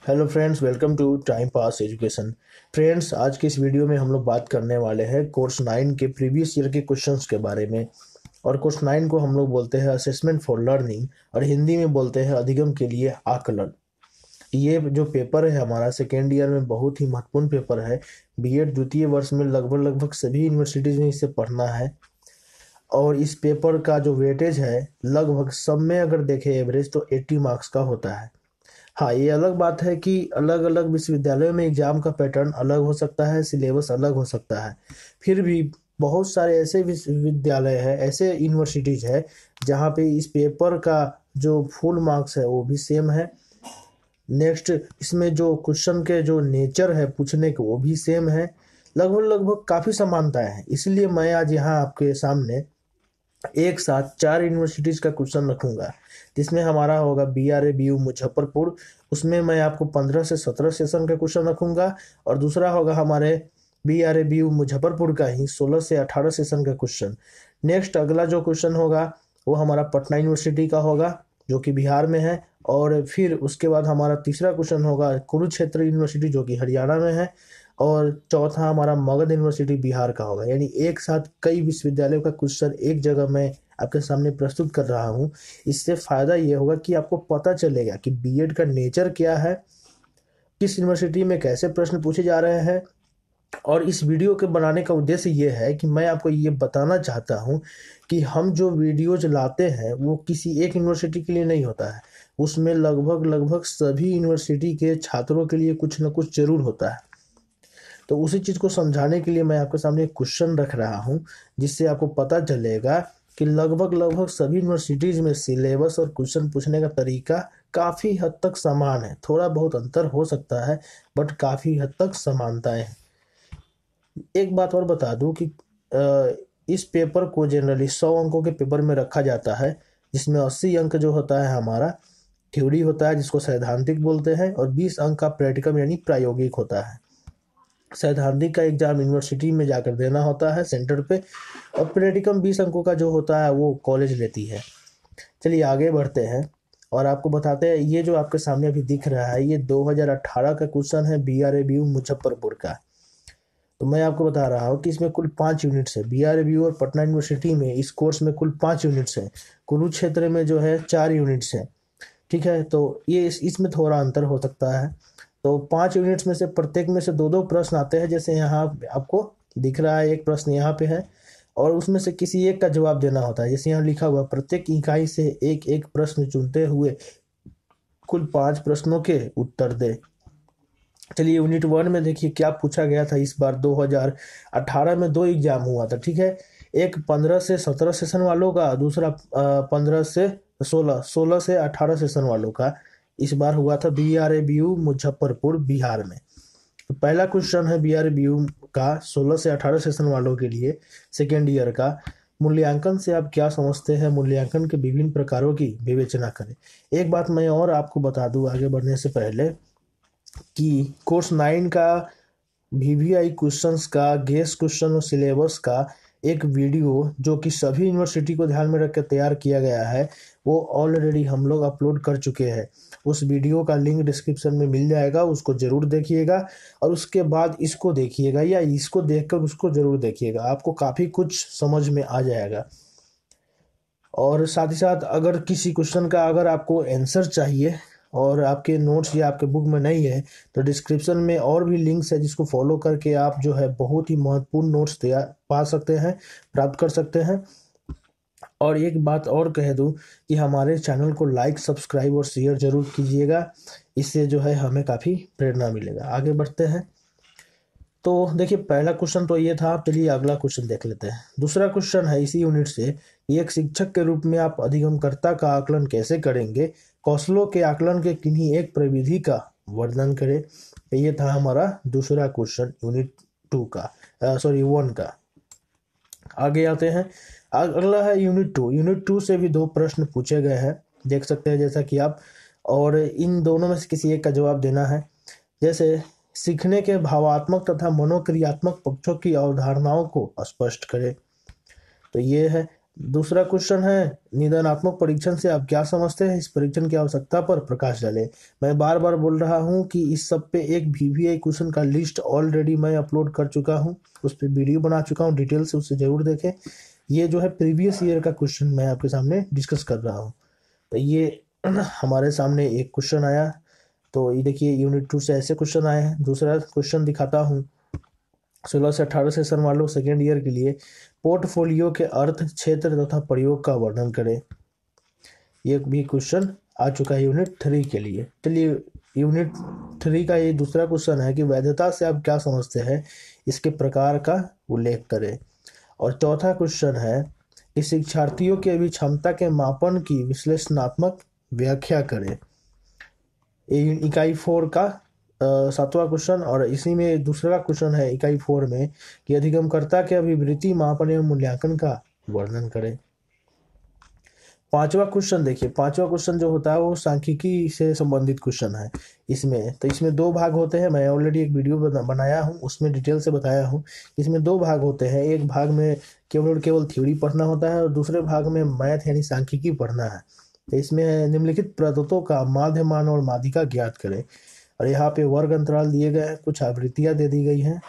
Hello friends, welcome to Time Pass Education. Friends, आज के इस वीडियो में हम लोग बात करने वाले हैं कोर्स 9 के प्रीवियस ईयर के क्वेश्चंस के बारे में। और कोर्स 9 को हम लोग बोलते हैं असेसमेंट फॉर लर्निंग और हिंदी में बोलते हैं अधिगम के लिए आकलन। ये जो पेपर है हमारा सेकेंड ईयर में बहुत ही महत्वपूर्ण पेपर है। बीएड द्वितीय वर्ष में लगभग लगभग सभी यूनिवर्सिटीज़ में इसे पढ़ना है। और इस पेपर का जो वेटेज है लगभग सब में अगर देखें एवरेज तो 80 मार्क्स का होता है। हाँ, ये अलग बात है कि अलग अलग विश्वविद्यालयों में एग्जाम का पैटर्न अलग हो सकता है, सिलेबस अलग हो सकता है। फिर भी बहुत सारे ऐसे विश्वविद्यालय है, ऐसे यूनिवर्सिटीज है जहाँ पे इस पेपर का जो फुल मार्क्स है वो भी सेम है। नेक्स्ट, इसमें जो क्वेश्चन के जो नेचर है पूछने के वो भी सेम है। लगभग लगभग काफ़ी समानताएं हैं। इसलिए मैं आज यहाँ आपके सामने एक साथ 4 यूनिवर्सिटीज का क्वेश्चन रखूंगा, जिसमें हमारा होगा BRABU मुजफ्फरपुर। उसमें मैं आपको 15 से 17 सेशन का क्वेश्चन रखूंगा। और दूसरा होगा हमारे BRABU मुजफ्फरपुर का ही 16 से 18 सेशन का क्वेश्चन। नेक्स्ट अगला जो क्वेश्चन होगा वो हमारा पटना यूनिवर्सिटी का होगा, जो कि बिहार में है। और फिर उसके बाद हमारा तीसरा क्वेश्चन होगा कुरुक्षेत्र यूनिवर्सिटी, जो कि हरियाणा में है। और चौथा हमारा मगध यूनिवर्सिटी बिहार का होगा। यानी एक साथ कई विश्वविद्यालयों का क्वेश्चन एक जगह मैं आपके सामने प्रस्तुत कर रहा हूँ। इससे फायदा ये होगा कि आपको पता चलेगा कि बीएड का नेचर क्या है, किस यूनिवर्सिटी में कैसे प्रश्न पूछे जा रहे हैं। और इस वीडियो के बनाने का उद्देश्य ये है कि मैं आपको ये बताना चाहता हूँ कि हम जो वीडियोज लाते हैं वो किसी एक यूनिवर्सिटी के लिए नहीं होता है। उसमें लगभग लगभग सभी यूनिवर्सिटी के छात्रों के लिए कुछ ना कुछ जरूर होता है। तो उसी चीज़ को समझाने के लिए मैं आपके सामने एक क्वेश्चन रख रहा हूँ, जिससे आपको पता चलेगा कि लगभग लगभग सभी यूनिवर्सिटीज़ में सिलेबस और क्वेश्चन पूछने का तरीका काफ़ी हद तक समान है। थोड़ा बहुत अंतर हो सकता है, बट काफ़ी हद तक समानताएं हैं। एक बात और बता दूं कि इस पेपर को जनरली 100 अंकों के पेपर में रखा जाता है, जिसमें 80 अंक जो होता है हमारा थ्योरी होता है, जिसको सैद्धांतिक बोलते हैं, और 20 अंक का प्रैक्टिकम यानी प्रायोगिक होता है। सैद्धांतिक का एग्जाम यूनिवर्सिटी में जाकर देना होता है सेंटर पे, और प्रैक्टिकम 20 अंकों का जो होता है वो कॉलेज लेती है। चलिए आगे बढ़ते हैं और आपको बताते हैं। ये जो आपके सामने अभी दिख रहा है ये 2018 का क्वेश्चन है BRABU मुजफ्फरपुर का। तो मैं आपको बता रहा हूँ कि इसमें कुल 5 यूनिट्स है। BRABU और पटना यूनिवर्सिटी में इस कोर्स में कुल 5 यूनिट्स हैं। कुरुक्षेत्र में जो है 4 यूनिट्स हैं। ठीक है, तो ये इसमें थोड़ा अंतर हो सकता है। तो 5 यूनिट्स में से प्रत्येक में से दो दो प्रश्न आते हैं। जैसे यहाँ आपको दिख रहा है एक प्रश्न यहाँ पे है, और उसमें से किसी एक का जवाब देना होता है। जैसे यहाँ लिखा हुआ प्रत्येक इकाई से एक एक प्रश्न चुनते हुए कुल 5 प्रश्नों के उत्तर दे। चलिए यूनिट 1 में देखिए क्या पूछा गया था। इस बार 2018 में 2 एग्जाम हुआ था। ठीक है, एक 15 से 17 सेशन वालों का, दूसरा 15 से 16 से 18 सेशन वालों का इस बार हुआ था BRABU मुजफ्फरपुर बिहार में। तो पहला क्वेश्चन है BRABU का 16 से 18 सेशन वालों के लिए सेकेंड ईयर का। मूल्यांकन से आप क्या समझते हैं? मूल्यांकन के विभिन्न प्रकारों की विवेचना करें। एक बात मैं और आपको बता दूं आगे बढ़ने से पहले, कि कोर्स 9 का VVI क्वेश्चंस का, गेस क्वेश्चन और सिलेबस का एक वीडियो जो कि सभी यूनिवर्सिटी को ध्यान में रख के तैयार किया गया है, वो ऑलरेडी हम लोग अपलोड कर चुके हैं। उस वीडियो का लिंक डिस्क्रिप्शन में मिल जाएगा, उसको ज़रूर देखिएगा। और उसके बाद इसको देखिएगा, या इसको देखकर उसको ज़रूर देखिएगा, आपको काफ़ी कुछ समझ में आ जाएगा। और साथ ही साथ अगर किसी क्वेश्चन का अगर आपको आंसर चाहिए और आपके नोट्स या आपके बुक में नहीं है, तो डिस्क्रिप्शन में और भी लिंक्स है, जिसको फॉलो करके आप जो है बहुत ही महत्वपूर्ण नोट्स तैयार पा सकते हैं, प्राप्त कर सकते हैं। और एक बात और कह दूं कि हमारे चैनल को लाइक, सब्सक्राइब और शेयर जरूर कीजिएगा। इससे जो है हमें काफ़ी प्रेरणा मिलेगा। आगे बढ़ते हैं। तो देखिए पहला क्वेश्चन तो ये था। चलिए अगला क्वेश्चन देख लेते हैं। दूसरा क्वेश्चन है इसी यूनिट से, एक शिक्षक के रूप में आप अधिगमकर्ता का आकलन कैसे करेंगे? कौशलों के आकलन के किन्हीं एक प्रविधि का वर्णन करें। तो ये था हमारा दूसरा क्वेश्चन यूनिट 2 का, सॉरी 1 का। आगे आते हैं। अगला है यूनिट 2। यूनिट 2 से भी 2 प्रश्न पूछे गए हैं, देख सकते हैं जैसा कि आप। और इन दोनों में से किसी एक का जवाब देना है। जैसे सीखने के भावात्मक तथा मनोक्रियात्मक पक्षों की अवधारणाओं को स्पष्ट करें। तो ये है। दूसरा क्वेश्चन है, निदानात्मक परीक्षण से आप क्या समझते हैं, इस परीक्षण की आवश्यकता पर प्रकाश डालें। मैं बार बार बोल रहा हूं कि इस सब पे एक VVI क्वेश्चन का लिस्ट ऑलरेडी मैं अपलोड कर चुका हूं, उस पर वीडियो बना चुका हूं, डिटेल से उससे जरूर देखें। ये जो है प्रीवियस ईयर का क्वेश्चन मैं आपके सामने डिस्कस कर रहा हूँ। तो ये हमारे सामने एक क्वेश्चन आया, तो ये देखिए यूनिट 2 से ऐसे क्वेश्चन आए हैं। दूसरा क्वेश्चन दिखाता हूँ, 16 से 18 सेशन वालों सेकेंड ईयर के लिए, पोर्टफोलियो के अर्थ, क्षेत्र तथा प्रयोग का वर्णन करें। ये भी क्वेश्चन आ चुका है यूनिट 3 के लिए। चलिए यूनिट 3 का ये दूसरा क्वेश्चन है कि वैधता से आप क्या समझते हैं, इसके प्रकार का उल्लेख करें। और चौथा क्वेश्चन है कि शिक्षार्थियों की अभी क्षमता के मापन की विश्लेषणात्मक व्याख्या करें। ये इकाई 4 का 7वां क्वेश्चन, और इसी में दूसरा क्वेश्चन है इकाई 4 में कि अधिगमकर्ता के अभिवृत्ति मापन एवं मूल्यांकन का वर्णन करें। पांचवा क्वेश्चन देखिए, पांचवा क्वेश्चन जो होता है वो सांख्यिकी से संबंधित क्वेश्चन है। इसमें दो भाग होते हैं। मैं ऑलरेडी एक वीडियो बनाया हूँ, उसमें डिटेल से बताया हूँ। इसमें दो भाग होते हैं, एक भाग में केवल थ्योरी पढ़ना होता है और दूसरे भाग में मैथ यानी सांख्यिकी पढ़ना है। तो इसमें निम्नलिखित प्रदत्तों का माध्यमान और माध्यिका ज्ञात करें। और यहाँ पे वर्ग अंतराल दिए गए हैं, कुछ आवृत्तियां दे दी गई हैं,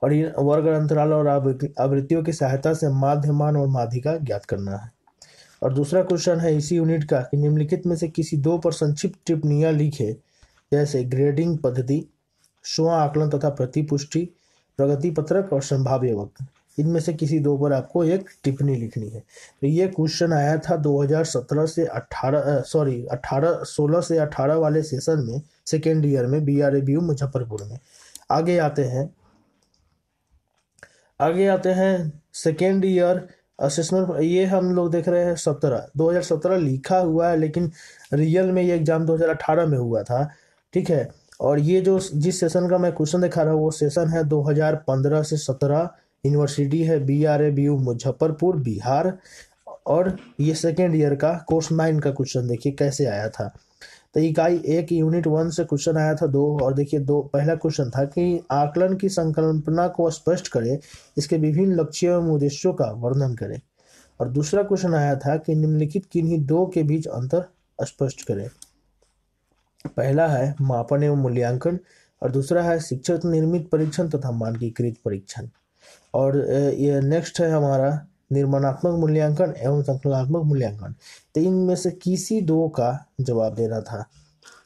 और ये वर्ग अंतराल और आवृत्तियों की सहायता से माध्यमान और माध्यिका ज्ञात करना है। और दूसरा क्वेश्चन है इसी यूनिट का कि निम्नलिखित में से किसी दो पर संक्षिप्त टिप्पणियां लिखे, जैसे ग्रेडिंग पद्धति, स्व आकलन तथा प्रतिपुष्टि, प्रगति पत्रक और संभाव्य वक्त। इनमें से किसी दो पर आपको एक टिप्पणी लिखनी है। तो ये क्वेश्चन आया था 2017 से 16 से 18 वाले सेशन में, सेकेंड ईयर में, BRABU मुजफ्फरपुर में। आगे आते हैं सेकेंड ईयर असेसमेंट। ये हम लोग देख रहे हैं 2017 लिखा हुआ है, लेकिन रियल में ये एग्जाम 2018 में हुआ था। ठीक है, और ये जो जिस सेशन का मैं क्वेश्चन दिखा रहा हूँ वो सेशन है 2015 से 17, यूनिवर्सिटी है BRABU मुजफ्फरपुर बिहार। और ये सेकेंड ईयर का कोर्स 9 का क्वेश्चन देखिए कैसे आया था। तो इकाई 1 यूनिट 1 से क्वेश्चन आया था 2, और देखिए पहला क्वेश्चन था कि आकलन की संकल्पना को स्पष्ट करें, इसके विभिन्न लक्ष्यों एवं उद्देश्यों का वर्णन करें। और दूसरा क्वेश्चन आया था कि निम्नलिखित किन्हीं दो के बीच अंतर स्पष्ट करें। पहला है मापन एवं मूल्यांकन, और दूसरा है शिक्षक निर्मित परीक्षण तथा मानकीकृत परीक्षण। और ये नेक्स्ट है हमारा निर्माणात्मक मूल्यांकन एवं संकलनात्मक मूल्यांकन। तो इनमें से किसी दो का जवाब देना था।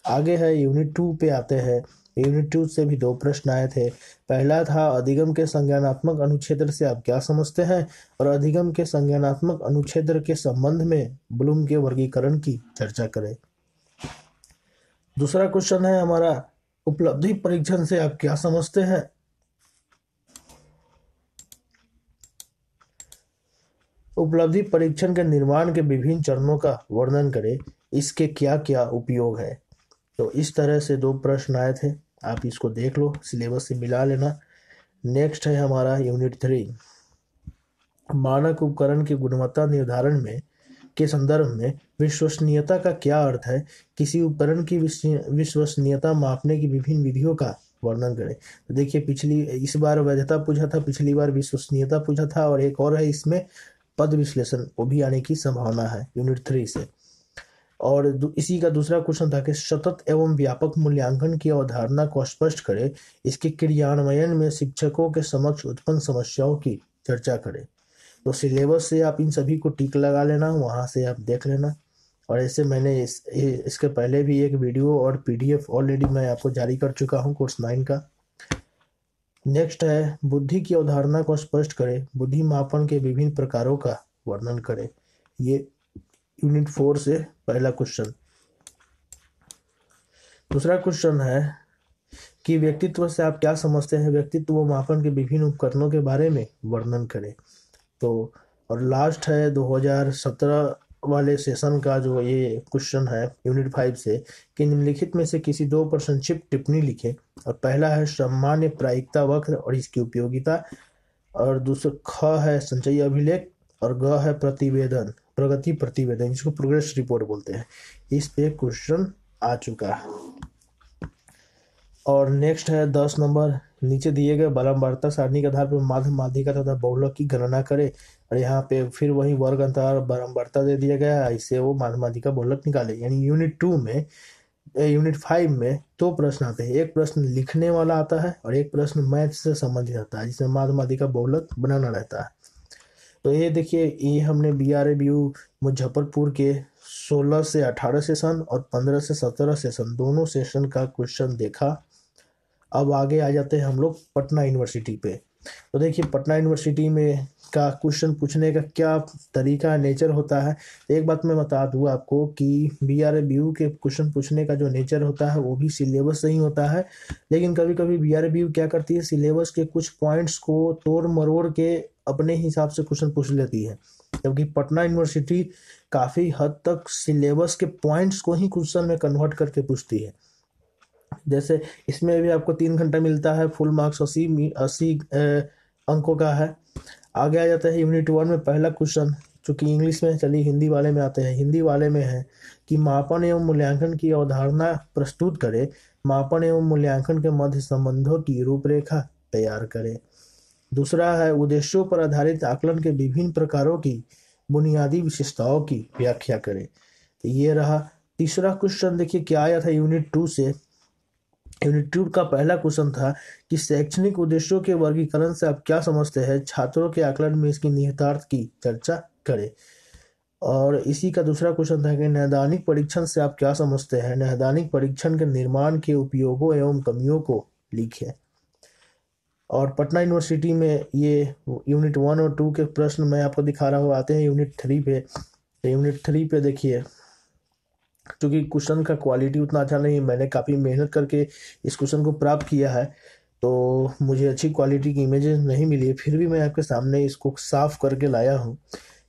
आगे है यूनिट 2 पे आते हैं। यूनिट 2 से भी दो प्रश्न आए थे। पहला था अधिगम के संज्ञानात्मक अनुच्छेद से आप क्या समझते हैं, और अधिगम के संज्ञानात्मक अनुच्छेद के संबंध में ब्लूम के वर्गीकरण की चर्चा करें। दूसरा क्वेश्चन है हमारा उपलब्धि परीक्षण से आप क्या समझते हैं। उपलब्धि परीक्षण के निर्माण के विभिन्न चरणों का वर्णन करें, इसके क्या क्या उपयोग है। तो इस तरह से दो प्रश्न आए थे, आप इसको देख लो, सिलेबस से मिला लेना। नेक्स्ट है हमारा यूनिट 3, मानक उपकरण की गुणवत्ता निर्धारण में के संदर्भ में विश्वसनीयता का क्या अर्थ है, किसी उपकरण की विश्वसनीयता मापने की विभिन्न विधियों का वर्णन करें। तो देखिए इस बार वैधता पूछा था, पिछली बार विश्वसनीयता पूछा था, और एक और है इसमें पद विश्लेषण, वो भी आने की संभावना है यूनिट 3 से। और इसी का दूसरा क्वेश्चन था कि सतत एवं व्यापक मूल्यांकन की अवधारणा को स्पष्ट करें, इसके क्रियान्वयन में शिक्षकों के समक्ष उत्पन्न समस्याओं की चर्चा करें। तो सिलेबस से आप इन सभी को टिक लगा लेना, वहाँ से आप देख लेना। और ऐसे मैंने इसके पहले भी एक वीडियो और PDF ऑलरेडी मैं आपको जारी कर चुका हूँ कोर्स 9 का। नेक्स्ट है बुद्धि की अवधारणा को स्पष्ट करें, बुद्धि मापन के विभिन्न प्रकारों का वर्णन करें। ये यूनिट 4 से पहला क्वेश्चन। दूसरा क्वेश्चन है कि व्यक्तित्व से आप क्या समझते हैं, व्यक्तित्व मापन के विभिन्न उपकरणों के बारे में वर्णन करें। तो और लास्ट है 2017 वाले सेशन का जो ये क्वेश्चन है यूनिट 5 से कि निम्नलिखित में से किसी दो पर संक्षिप्त टिप्पणी लिखें। और पहला है सामान्य प्रायिकता वक्र और इसकी उपयोगिता, और दूसरा ख है संचयी अभिलेख, और ग है प्रगति प्रतिवेदन, जिसको प्रोग्रेस रिपोर्ट बोलते हैं। इस पे क्वेश्चन आ चुका है। और नेक्स्ट है 10 नंबर, नीचे दिए गए बलंबरता सारणी के आधार पर माध्य माध्यिका तथा बहुलक की गणना करें। और यहाँ पे फिर वही वर्ग अंतराल बलंबरता दे दिया गया है, इससे वो माध्य माध्यिका बहुलक निकाले। यानी यूनिट 5 में दो प्रश्न आते हैं, एक प्रश्न लिखने वाला आता है और एक प्रश्न मैथ से संबंधित आता है, जिसमें माध्य माध्यिका बहुलक बनाना रहता है। तो ये देखिए, ये हमने BRABU मुजफ्फरपुर के 16 से 18 सेशन और 15 से 17 सेशन दोनों सेशन का क्वेश्चन देखा। अब आगे आ जाते हैं हम लोग पटना यूनिवर्सिटी पे। तो देखिए, पटना यूनिवर्सिटी में का क्वेश्चन पूछने का क्या तरीका नेचर होता है। एक बात मैं बता दूं आपको कि BRABU के क्वेश्चन पूछने का जो नेचर होता है वो भी सिलेबस से ही होता है, लेकिन कभी कभी BRABU क्या करती है, सिलेबस के कुछ पॉइंट्स को तोड़ मरोड़ के अपने हिसाब से क्वेश्चन पूछ लेती है, जबकि पटना यूनिवर्सिटी काफ़ी हद तक सिलेबस के पॉइंट्स को ही क्वेश्चन में कन्वर्ट करके पूछती है। जैसे इसमें भी आपको 3 घंटा मिलता है, फुल मार्क्स 80 अंकों का है। आगे आ जाता है यूनिट 1 में पहला क्वेश्चन, जो कि इंग्लिश में, चलिए हिंदी वाले में आते हैं। हिंदी वाले में है कि मापन एवं मूल्यांकन की अवधारणा प्रस्तुत करें, मापन एवं मूल्यांकन के मध्य संबंधों की रूपरेखा तैयार करें। दूसरा है उद्देश्यों पर आधारित आकलन के विभिन्न प्रकारों की बुनियादी विशेषताओं की व्याख्या करें। तो ये रहा तीसरा क्वेश्चन। देखिए क्या आया था यूनिट 2 से। यूनिट 2 का पहला क्वेश्चन था कि शैक्षणिक उद्देश्यों के वर्गीकरण से आप क्या समझते हैं, छात्रों के आकलन में इसकी निहितार्थ की चर्चा करें। और इसी का दूसरा क्वेश्चन था कि नैदानिक परीक्षण से आप क्या समझते हैं, नैदानिक परीक्षण के निर्माण के उपयोगों एवं कमियों को लिखें। और पटना यूनिवर्सिटी में ये यूनिट 1 और 2 के प्रश्न मैं आपको दिखा रहा हूँ। आते हैं यूनिट 3 पे। यूनिट 3 पे देखिए, क्योंकि क्वेश्चन का क्वालिटी उतना अच्छा नहीं है, मैंने काफ़ी मेहनत करके इस क्वेश्चन को प्राप्त किया है, तो मुझे अच्छी क्वालिटी की इमेजेस नहीं मिली है, फिर भी मैं आपके सामने इसको साफ करके लाया हूँ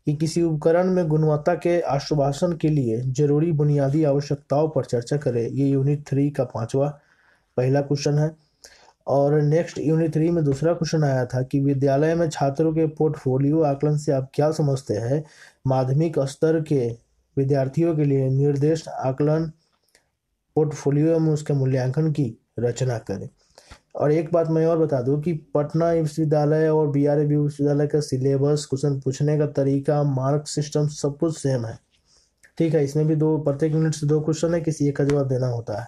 कि किसी उपकरण में गुणवत्ता के आश्वासन के लिए जरूरी बुनियादी आवश्यकताओं पर चर्चा करें। ये यूनिट 3 का पांचवा पहला क्वेश्चन है। और नेक्स्ट यूनिट 3 में दूसरा क्वेश्चन आया था कि विद्यालय में छात्रों के पोर्टफोलियो आकलन से आप क्या समझते हैं, माध्यमिक स्तर के विद्यार्थियों के लिए निर्देश आकलन पोर्टफोलियो में उसके मूल्यांकन की रचना करें। और एक बात मैं और बता दूं कि पटना विश्वविद्यालय और BRABU विश्वविद्यालय का सिलेबस, क्वेश्चन पूछने का तरीका, मार्क सिस्टम सब कुछ सेम है। ठीक है, इसमें भी दो, प्रत्येक यूनिट से दो क्वेश्चन है, किसी एक का जवाब देना होता है।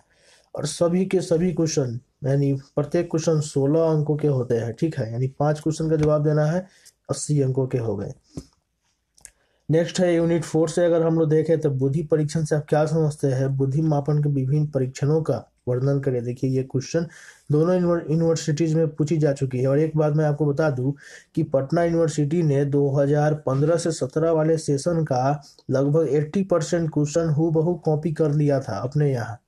और सभी के सभी क्वेश्चन, यानी प्रत्येक क्वेश्चन 16 अंकों के होते हैं। ठीक है, यानी 5 क्वेश्चन का जवाब देना है, 80 अंकों के हो गए। नेक्स्ट है यूनिट 4 से अगर हम लोग देखें तो बुद्धि परीक्षण से आप क्या समझते हैं, बुद्धि मापन के विभिन्न परीक्षणों का वर्णन करें। देखिए ये क्वेश्चन दोनों यूनिवर्सिटीज में पूछी जा चुकी है। और एक बात मैं आपको बता दूं कि पटना यूनिवर्सिटी ने 2015 से 17 वाले सेशन का लगभग 80% क्वेश्चन हूबहू कॉपी कर लिया था अपने यहाँ।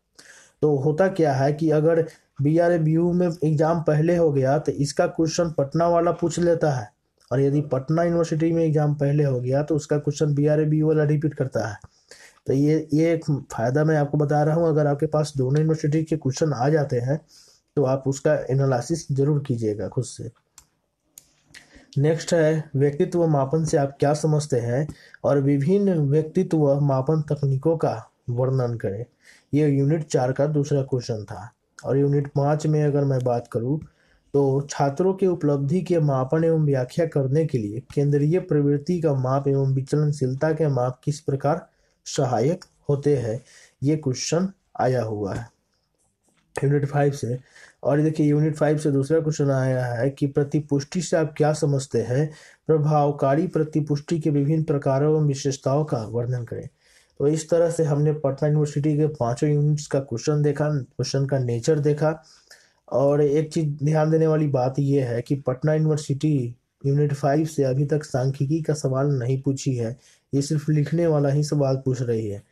तो होता क्या है कि अगर BRABU में एग्जाम पहले हो गया तो इसका क्वेश्चन पटना वाला पूछ लेता है, और यदि पटना यूनिवर्सिटी में एग्जाम पहले हो गया तो उसका क्वेश्चन BRABU वाला रिपीट करता है। तो ये एक फायदा मैं आपको बता रहा हूँ। अगर आपके पास दोनों यूनिवर्सिटी के क्वेश्चन आ जाते हैं तो आप उसका एनालिसिस जरूर कीजिएगा खुद से। नेक्स्ट है व्यक्तित्व मापन से आप क्या समझते हैं और विभिन्न व्यक्तित्व मापन तकनीकों का वर्णन करें। ये यूनिट 4 का दूसरा क्वेश्चन था। और यूनिट 5 में अगर मैं बात करूं तो छात्रों के उपलब्धि के मापन एवं व्याख्या करने के लिए केंद्रीय प्रवृत्ति का माप एवं विचलनशीलता के माप किस प्रकार सहायक होते हैं, ये क्वेश्चन आया हुआ है यूनिट 5 से। और देखिए यूनिट 5 से दूसरा क्वेश्चन आया है कि प्रतिपुष्टि से आप क्या समझते हैं, प्रभावकारी प्रतिपुष्टि के विभिन्न प्रकारों एवं विशेषताओं का वर्णन करें। तो इस तरह से हमने पटना यूनिवर्सिटी के पांचों यूनिट्स का क्वेश्चन देखा, क्वेश्चन का नेचर देखा। और एक चीज ध्यान देने वाली बात यह है कि पटना यूनिवर्सिटी यूनिट 5 से अभी तक सांख्यिकी का सवाल नहीं पूछी है, ये सिर्फ लिखने वाला ही सवाल पूछ रही है।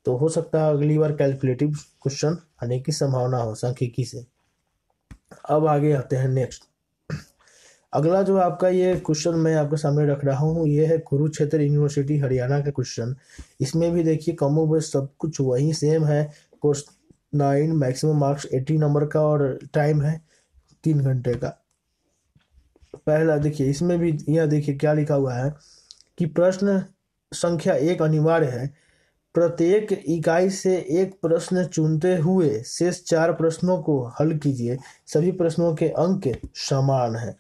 तो हो सकता है अगली बार कैलकुलेटिव क्वेश्चन आने की संभावना हो सांख्यिकी से। अब आगे आते हैं नेक्स्ट। अगला जो आपका ये क्वेश्चन मैं आपके सामने रख रहा हूँ, ये है कुरुक्षेत्र यूनिवर्सिटी हरियाणा का क्वेश्चन। इसमें भी देखिए कमोबेश सब कुछ वही सेम है। कोर्स 9, मैक्सिमम मार्क्स 80 नंबर का और टाइम है 3 घंटे का। पहला देखिए, इसमें भी यह देखिए क्या लिखा हुआ है कि प्रश्न संख्या 1 अनिवार्य है, प्रत्येक इकाई से एक प्रश्न चुनते हुए शेष 4 प्रश्नों को हल कीजिए। सभी प्रश्नों के अंक समान हैं,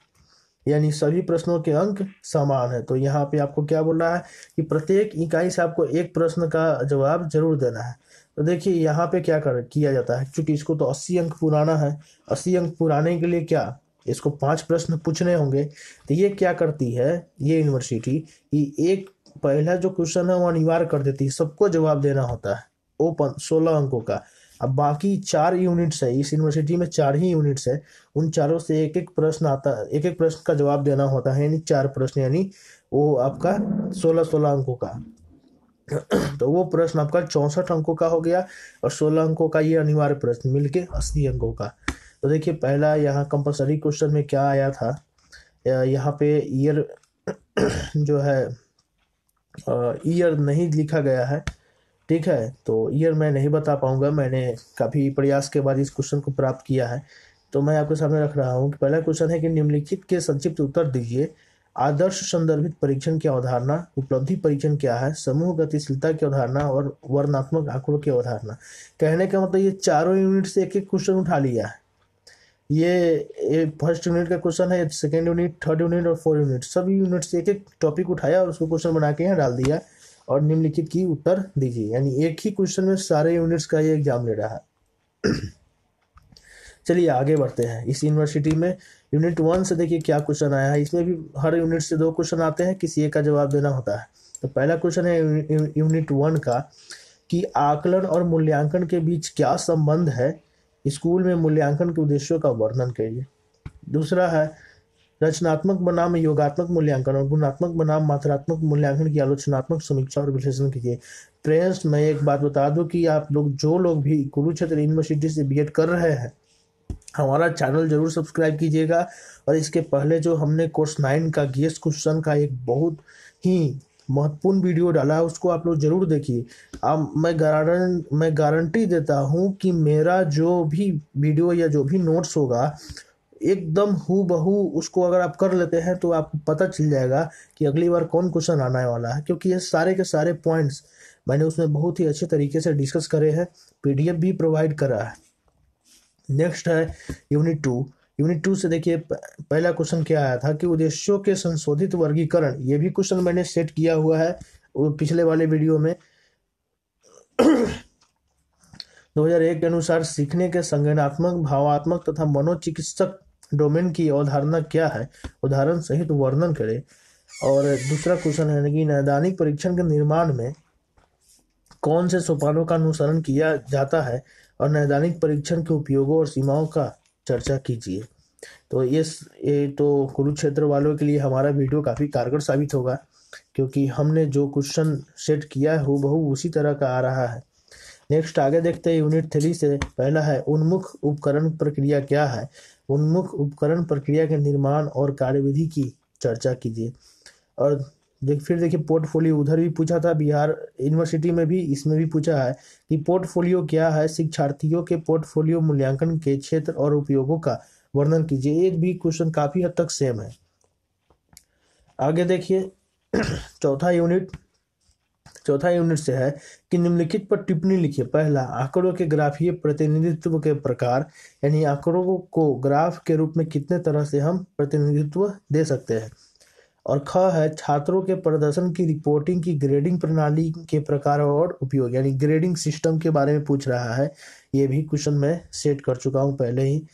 यानी सभी प्रश्नों के अंक समान है। तो यहाँ पे आपको क्या बोल रहा है कि प्रत्येक इकाई से आपको एक प्रश्न का जवाब जरूर देना है। तो देखिए यहाँ पे क्या किया जाता है, क्योंकि इसको तो 80 अंक पुराना है। 80 अंक पुराने के लिए क्या, इसको 5 प्रश्न पूछने होंगे। तो ये क्या करती है ये यूनिवर्सिटी कि एक पहला जो क्वेश्चन है वो अनिवार्य कर देती है, सबको जवाब देना होता है ओपन 16 अंकों का। अब बाकी 4 यूनिट्स है, इस यूनिवर्सिटी में 4 ही यूनिट्स है, उन चारों से एक एक प्रश्न आता है, एक एक प्रश्न का जवाब देना होता है, यानी 4 प्रश्न, यानी वो आपका 16-16 अंकों का। तो वो प्रश्न आपका 64 अंकों का हो गया, और 16 अंकों का ये अनिवार्य प्रश्न मिलके 80 अंकों का। तो देखिए पहला यहाँ कंपलसरी क्वेश्चन में क्या आया था, यहाँ पे ईयर जो है ईयर नहीं लिखा गया है, ठीक है। तो ईयर मैं नहीं बता पाऊंगा, मैंने काफ़ी प्रयास के बाद इस क्वेश्चन को प्राप्त किया है। तो मैं आपके सामने रख रहा हूँ कि पहला क्वेश्चन है कि निम्नलिखित के संक्षिप्त उत्तर दीजिए। आदर्श संदर्भित परीक्षण की अवधारणा, उपलब्धि परीक्षण क्या है, समूह गतिशीलता की अवधारणा और वर्णनात्मक आंकड़ों की अवधारणा। कहने का मतलब ये चारों यूनिट से एक एक क्वेश्चन उठा लिया है। ये फर्स्ट यूनिट का क्वेश्चन है, सेकेंड यूनिट, थर्ड यूनिट और फोर्थ यूनिट, सभी यूनिट से एक एक टॉपिक उठाया और उसको क्वेश्चन बना के यहाँ डाल दिया और निम्नलिखित की उत्तर दीजिए। यानी एक ही क्वेश्चन में सारे यूनिट्स का ये एग्जाम ले रहा है। चलिए आगे बढ़ते हैं। इस यूनिवर्सिटी में यूनिट 1 से देखिए क्या क्वेश्चन आया है। इसमें भी हर यूनिट से 2 क्वेश्चन आते हैं, किसी एक का जवाब देना होता है। तो पहला क्वेश्चन है यूनिट 1 का कि आकलन और मूल्यांकन के बीच क्या संबंध है, स्कूल में मूल्यांकन के उद्देश्यों का वर्णन करिए। दूसरा है रचनात्मक बनाम योगात्मक मूल्यांकन और गुणात्मक बनाम मात्रात्मक मूल्यांकन की आलोचनात्मक समीक्षा और विश्लेषण कीजिए। फ्रेंड्स, मैं एक बात बता दूं कि आप लोग जो लोग भी कुरुक्षेत्र यूनिवर्सिटी से बीएड कर रहे हैं, हमारा चैनल जरूर सब्सक्राइब कीजिएगा। और इसके पहले जो हमने कोर्स 9 का जीएस क्वेश्चन का एक बहुत ही महत्वपूर्ण वीडियो डाला है, उसको आप लोग जरूर देखिए। अब मैं गारंटी देता हूँ कि मेरा जो भी वीडियो या जो भी नोट्स होगा एकदम हूबहू उसको अगर आप कर लेते हैं तो आपको पता चल जाएगा कि अगली बार कौन क्वेश्चन आने वाला है, क्योंकि ये सारे के सारे पॉइंट्स मैंने उसमें बहुत ही अच्छे तरीके से डिस्कस करे हैं, पीडीएफ भी प्रोवाइड करा है। नेक्स्ट है यूनिट 2। यूनिट 2 से देखिए पहला क्वेश्चन क्या आया था कि उद्देश्यों के संशोधित वर्गीकरण। ये भी क्वेश्चन मैंने सेट किया हुआ है पिछले वाले वीडियो में। 2001 के अनुसार सीखने के संज्ञानात्मक, भावात्मक तथा मनोचिकित्सक डोमेन की अवधारणा क्या है, उदाहरण सहित वर्णन करें। और दूसरा क्वेश्चन है कि नैदानिक परीक्षण के निर्माण में कौन से सोपानों का अनुसरण किया जाता है और नैदानिक परीक्षण के उपयोगों और सीमाओं का चर्चा कीजिए। तो ये तो कुरुक्षेत्र वालों के लिए हमारा वीडियो काफ़ी कारगर साबित होगा, क्योंकि हमने जो क्वेश्चन सेट किया है हूबहू उसी तरह का आ रहा है। नेक्स्ट आगे देखते हैं यूनिट 3 से। पहला है उन्मुख उपकरण प्रक्रिया क्या है, उन्मुख उपकरण प्रक्रिया के निर्माण और कार्यविधि की चर्चा कीजिए। और फिर देखिए पोर्टफोलियो, उधर भी पूछा था बिहार यूनिवर्सिटी में भी, इसमें भी पूछा है कि पोर्टफोलियो क्या है, शिक्षार्थियों के पोर्टफोलियो मूल्यांकन के क्षेत्र और उपयोगों का वर्णन कीजिए। ये भी क्वेश्चन काफ़ी हद तक सेम है। आगे देखिए चौथा यूनिट से है कि निम्नलिखित पर टिप्पणी लिखिए। पहला, आंकड़ों के ग्राफीय प्रतिनिधित्व के प्रकार, यानी आंकड़ों को ग्राफ के रूप में कितने तरह से हम प्रतिनिधित्व दे सकते हैं। और ख है छात्रों के प्रदर्शन की रिपोर्टिंग की ग्रेडिंग प्रणाली के प्रकार और उपयोग, यानी ग्रेडिंग सिस्टम के बारे में पूछ रहा है। ये भी क्वेश्चन मैं सेट कर चुका हूँ पहले ही।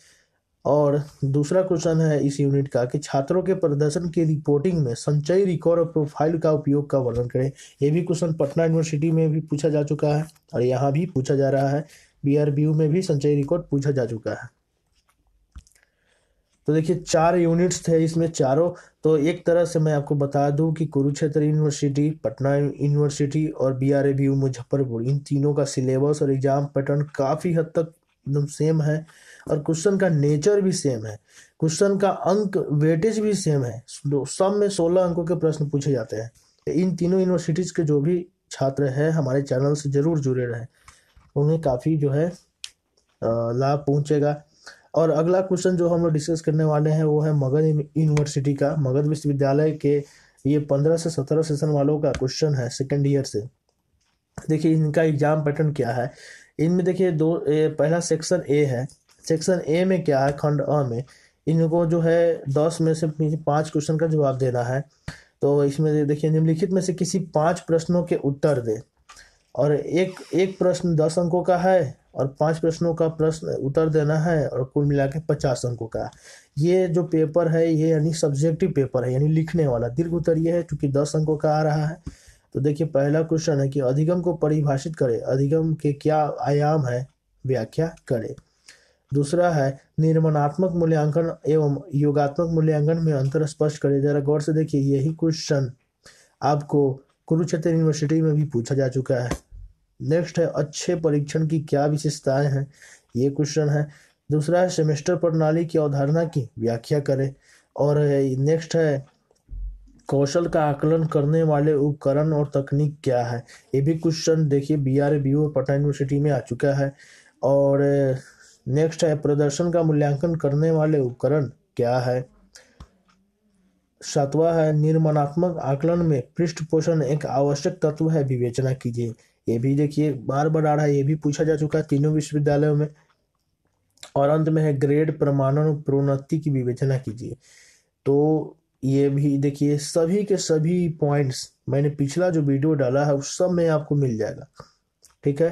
और दूसरा क्वेश्चन है इस यूनिट का कि छात्रों के प्रदर्शन की रिपोर्टिंग में संचयी रिकॉर्ड और प्रोफाइल का उपयोग का वर्णन करें। ये भी क्वेश्चन पटना यूनिवर्सिटी में भी पूछा जा चुका है और यहाँ भी पूछा जा रहा है। बीआरबीयू में भी संचयी रिकॉर्ड पूछा जा चुका है। तो देखिए 4 यूनिट्स थे इसमें चारों। तो एक तरह से मैं आपको बता दूं कि कुरुक्षेत्र यूनिवर्सिटी, पटना यूनिवर्सिटी और बीआरबीयू मुजफ्फरपुर, इन तीनों का सिलेबस और एग्जाम पैटर्न काफ़ी हद तक एकदम सेम है और क्वेश्चन का नेचर भी सेम है, क्वेश्चन का अंक वेटेज भी सेम है। सब में 16 अंकों के प्रश्न पूछे जाते हैं। इन तीनों यूनिवर्सिटीज़ के जो भी छात्र हैं हमारे चैनल से ज़रूर जुड़े रहें, उन्हें काफ़ी जो है लाभ पहुँचेगा। और अगला क्वेश्चन जो हम लोग डिस्कस करने वाले हैं वो है मगध यूनिवर्सिटी का, मगध विश्वविद्यालय के। ये 15 से 17 सेशन वालों का क्वेश्चन है सेकेंड ईयर से। देखिए इनका एग्जाम पैटर्न क्या है। इनमें देखिए पहला सेक्शन ए है। सेक्शन ए में क्या है, खंड अ में इनको जो है 10 में से 5 क्वेश्चन का जवाब देना है। तो इसमें देखिए निम्नलिखित में से किसी 5 प्रश्नों के उत्तर दे। और एक एक प्रश्न 10 अंकों का है और 5 प्रश्नों का प्रश्न उत्तर देना है और कुल मिला के 50 अंकों का। ये जो पेपर है ये यानी सब्जेक्टिव पेपर है, यानी लिखने वाला। दीर्घ उत्तर ये है क्योंकि 10 अंकों का आ रहा है। तो देखिए पहला क्वेश्चन है कि अधिगम को परिभाषित करे, अधिगम के क्या आयाम है, व्याख्या करे। दूसरा है निर्माणात्मक मूल्यांकन एवं योगात्मक मूल्यांकन में अंतर स्पष्ट करे। जरा गौर से देखिए, यही क्वेश्चन आपको कुरुक्षेत्र यूनिवर्सिटी में भी पूछा जा चुका है। नेक्स्ट है अच्छे परीक्षण की क्या विशेषताएं हैं, ये क्वेश्चन है। दूसरा है सेमेस्टर प्रणाली की अवधारणा की व्याख्या करें। और नेक्स्ट है कौशल का आकलन करने वाले उपकरण और तकनीक क्या है। ये भी क्वेश्चन देखिए BRBO पटना यूनिवर्सिटी में आ चुका है। और नेक्स्ट है प्रदर्शन का मूल्यांकन करने वाले उपकरण क्या है। सातवां है निर्माणात्मक आकलन में पृष्ठ पोषण एक आवश्यक तत्व है, विवेचना कीजिए। ये भी देखिए बार बार आ रहा है, ये भी पूछा जा चुका है तीनों विश्वविद्यालयों में। और अंत में है ग्रेड प्रमाणन प्रोन्नति की विवेचना कीजिए। तो ये भी देखिए सभी के सभी पॉइंट्स मैंने पिछला जो वीडियो डाला है उस सब में आपको मिल जाएगा, ठीक है।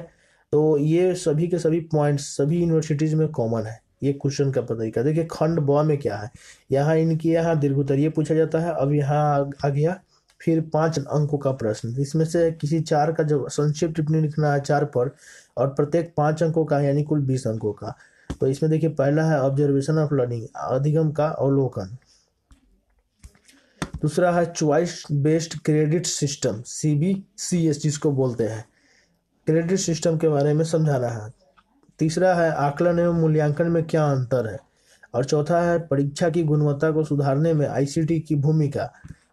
तो ये सभी के सभी पॉइंट्स सभी यूनिवर्सिटीज में कॉमन है। ये क्वेश्चन का तरीका देखिए खंड ब में क्या है। यहाँ दीर्घ उत्तर ये पूछा जाता है। अब यहाँ आ गया फिर 5 अंकों का प्रश्न। इसमें से किसी 4 का जब संक्षिप्त टिप्पणी लिखना है 4 पर, और प्रत्येक 5 अंकों का यानी कुल 20 अंकों का। तो इसमें देखिए पहला है ऑब्जर्वेशन ऑफ लर्निंग, अधिगम का अवलोकन। दूसरा है choice based credit system, CBCS जिसको बोलते हैं, क्रेडिट सिस्टम के बारे में समझाना है। तीसरा है आकलन एवं मूल्यांकन में क्या अंतर है। और चौथा है परीक्षा की गुणवत्ता को सुधारने में ICT की भूमिका।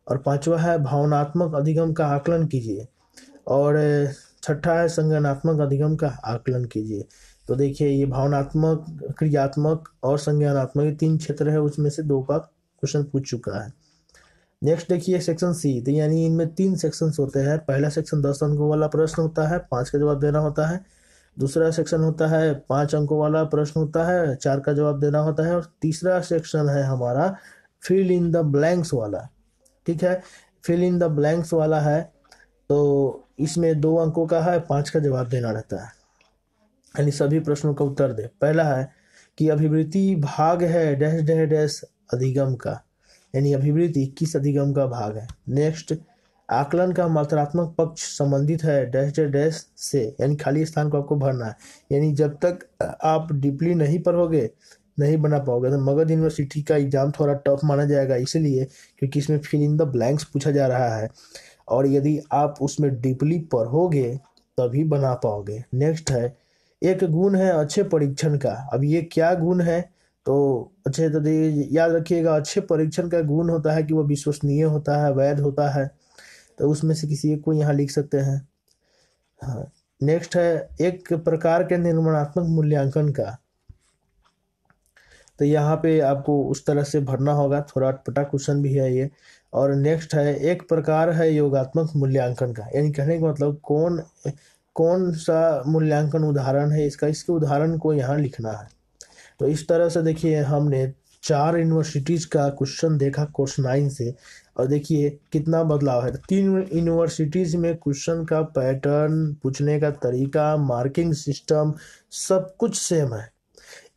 और पांचवा है भावनात्मक अधिगम का आकलन कीजिए। और छठा है संज्ञानात्मक अधिगम का आकलन कीजिए। तो देखिए ये भावनात्मक, क्रियात्मक और संज्ञानात्मक ये 3 क्षेत्र है, उसमें से 2 का क्वेश्चन पूछ चुका है। नेक्स्ट देखिए सेक्शन सी। तो यानी इनमें 3 सेक्शंस होते हैं। पहला सेक्शन 10 अंकों वाला प्रश्न होता है, 5 का जवाब देना होता है। दूसरा सेक्शन होता है 5 अंकों वाला प्रश्न होता है, 4 का जवाब देना होता है। और तीसरा सेक्शन है हमारा फिल इन द ब्लैंक्स वाला, ठीक है। फिल इन द ब्लैंक्स वाला है तो इसमें 2 अंकों का है, 5 का जवाब देना रहता है, यानी सभी प्रश्नों का उत्तर दे। पहला है कि अभिवृत्ति भाग है डैश डैश डैश अधिगम का, यानी अभिवृत्ति किस अधिगम का भाग है। नेक्स्ट आकलन का मात्रात्मक पक्ष संबंधित है डैश डैश डैश से, यानी खाली स्थान को आपको भरना है। यानी जब तक आप डीपली नहीं पढ़ोगे नहीं बना पाओगे। तो मगध यूनिवर्सिटी का एग्जाम थोड़ा टफ माना जाएगा, इसलिए क्योंकि इसमें फिल इन द ब्लैंक्स पूछा जा रहा है और यदि आप उसमें डीपली पढ़ोगे तभी बना पाओगे। नेक्स्ट है एक गुण है अच्छे परीक्षण का। अब ये क्या गुण है, तो अच्छे तो याद रखिएगा, अच्छे परीक्षण का गुण होता है कि वो विश्वसनीय होता है, वैध होता है। तो उसमें से किसी एक को यहाँ लिख सकते हैं। हाँ, नेक्स्ट है एक प्रकार के निर्माणात्मक मूल्यांकन का। तो यहाँ पे आपको उस तरह से भरना होगा, थोड़ा अटपटा क्वेश्चन भी है ये। और नेक्स्ट है एक प्रकार है योगात्मक मूल्यांकन का, यानी कहने का मतलब कौन कौन सा मूल्यांकन उदाहरण है इसका, इसके उदाहरण को यहाँ लिखना है। तो इस तरह से देखिए हमने 4 यूनिवर्सिटीज का क्वेश्चन देखा कोर्स 9 से, और देखिए कितना बदलाव है। 3 यूनिवर्सिटीज में क्वेश्चन का पैटर्न, पूछने का तरीका, मार्किंग सिस्टम सब कुछ सेम है।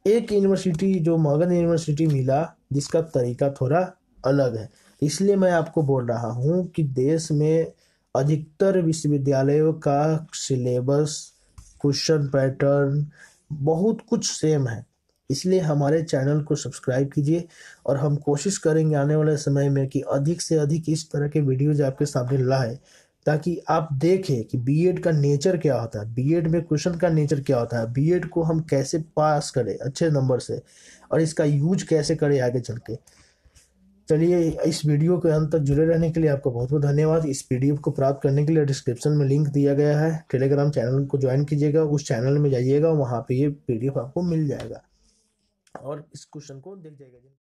एक यूनिवर्सिटी जो मगध यूनिवर्सिटी मिला जिसका तरीका थोड़ा अलग है। इसलिए मैं आपको बोल रहा हूँ कि देश में अधिकतर विश्वविद्यालयों का सिलेबस, क्वेश्चन पैटर्न बहुत कुछ सेम है। इसलिए हमारे चैनल को सब्सक्राइब कीजिए और हम कोशिश करेंगे आने वाले समय में कि अधिक से अधिक इस तरह के वीडियोज आपके सामने लाए, ताकि आप देखें कि बीएड का नेचर क्या होता है, बीएड में क्वेश्चन का नेचर क्या होता है, बीएड को हम कैसे पास करें अच्छे नंबर से और इसका यूज कैसे करें आगे चल के। चलिए इस वीडियो के अंत तक जुड़े रहने के लिए आपको बहुत बहुत धन्यवाद। इस पीडीएफ को प्राप्त करने के लिए डिस्क्रिप्शन में लिंक दिया गया है, टेलीग्राम चैनल को ज्वाइन कीजिएगा, उस चैनल में जाइएगा, वहाँ पे ये पीडीएफ आपको मिल जाएगा और इस क्वेश्चन को देख जाइएगा।